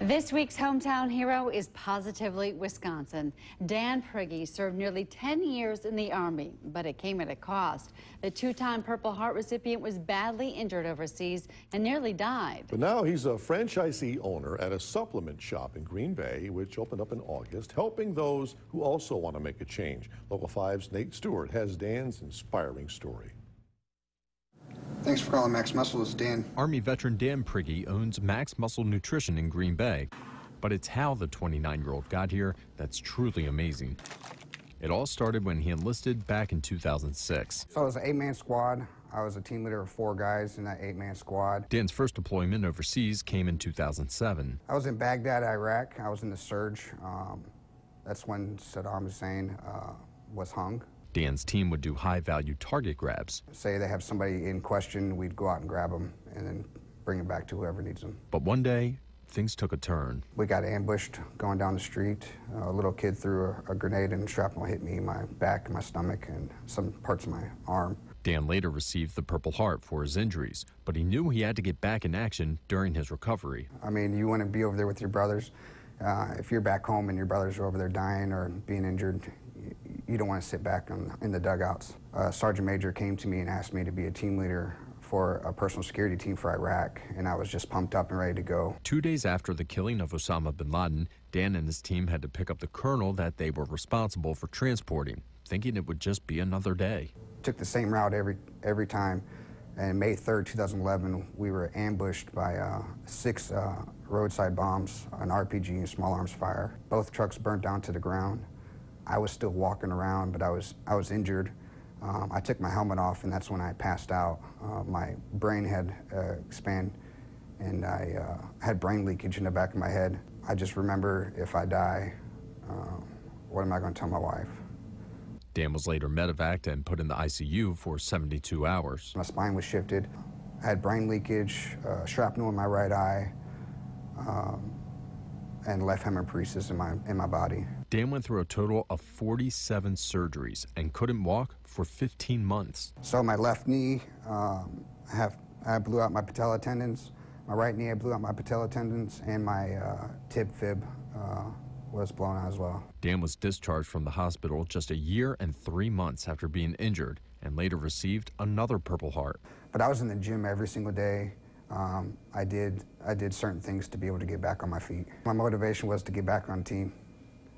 This week's hometown hero is positively Wisconsin. Dan Prigge served nearly 10 years in the Army, but it came at a cost. The two-time Purple Heart recipient was badly injured overseas and nearly died. But now he's a franchisee owner at a supplement shop in Green Bay, which opened up in August, helping those who also want to make a change. Local 5's Nate Stewart has Dan's inspiring story. Thanks for calling Max Muscle. It's Dan. Army veteran Dan Prigge owns Max Muscle Nutrition in Green Bay. But it's how the 29-year-old got here that's truly amazing. It all started when he enlisted back in 2006. So it was an 8-man squad. I was a team leader of 4 guys in that 8-man squad. Dan's first deployment overseas came in 2007. I was in Baghdad, Iraq. I was in the surge. That's when Saddam Hussein was hung. Dan's team would do high-value target grabs. Say they have somebody in question, we'd go out and grab them and then bring them back to whoever needs them. But one day, things took a turn. We got ambushed going down the street. A little kid threw a grenade and shrapnel hit me in my back, my stomach, and some parts of my arm. Dan later received the Purple Heart for his injuries, but he knew he had to get back in action during his recovery. I mean, you want to be over there with your brothers. If you're back home and your brothers are over there dying or being injured, you don't want to sit back in the dugouts. Sergeant Major came to me and asked me to be a team leader for a personal security team for Iraq, and I was just pumped up and ready to go. 2 days after the killing of Osama bin Laden, Dan and his team had to pick up the colonel that they were responsible for transporting, thinking it would just be another day. Took the same route every time, and May 3rd, 2011, we were ambushed by 6 roadside bombs, an RPG and small arms fire. Both trucks burnt down to the ground. I was still walking around, but I was injured. I took my helmet off, and that's when I passed out. My brain had expanded, and I had brain leakage in the back of my head. I just remember, if I die, what am I going to tell my wife? Dan was later medevaced and put in the ICU for 72 hours. My spine was shifted. I had brain leakage, shrapnel in my right eye, and left hemiparesis in my body. Dan went through a total of 47 surgeries and couldn't walk for 15 months. So my left knee, I blew out my patella tendons. My right knee, I blew out my patella tendons, and my tib fib was blown out as well. Dan was discharged from the hospital just a year and 3 months after being injured and later received another Purple Heart. But I was in the gym every single day. I did certain things to be able to get back on my feet. My motivation was to get back on the team.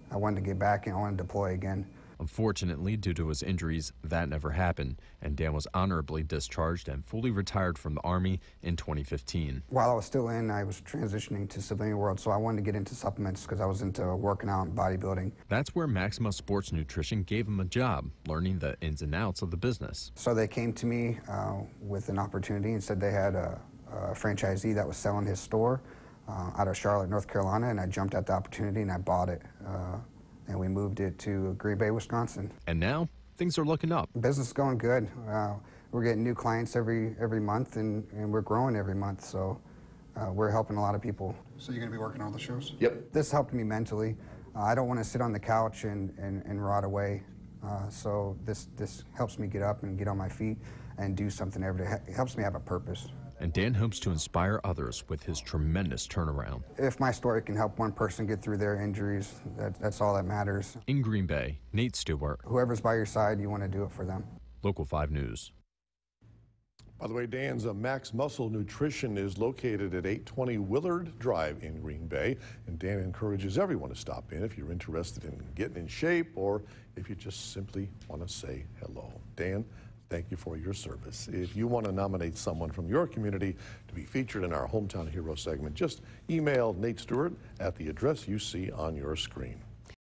I wanted to get back and I wanted to deploy again. Unfortunately, due to his injuries, that never happened, and Dan was honorably discharged and fully retired from the Army in 2015. While I was still in, I was transitioning to civilian world, so I wanted to get into supplements because I was into working out and bodybuilding. That's where Maxima Sports Nutrition gave him a job, learning the ins and outs of the business. So they came to me with an opportunity and said they had a franchisee that was selling his store out of Charlotte, North Carolina, and I jumped at the opportunity and I bought it. And we moved it to Green Bay, Wisconsin. And now, things are looking up. Business is going good. We're getting new clients every month, and we're growing every month, so we're helping a lot of people. So you're going to be working all the shows? Yep. This helped me mentally. I don't want to sit on the couch and rot away, so this helps me get up and get on my feet and do something every day. It helps me have a purpose. And Dan hopes to inspire others with his tremendous turnaround. If my story can help one person get through their injuries, that's all that matters. In Green Bay, Nate Stewart. Whoever's by your side, you want to do it for them. Local 5 News. By the way, Dan's Max Muscle Nutrition is located at 820 Willard Drive in Green Bay, and Dan encourages everyone to stop in if you're interested in getting in shape or if you just simply want to say hello. Dan, thank you for your service. If you want to nominate someone from your community to be featured in our Hometown Hero segment, just email Nate Stewart at the address you see on your screen.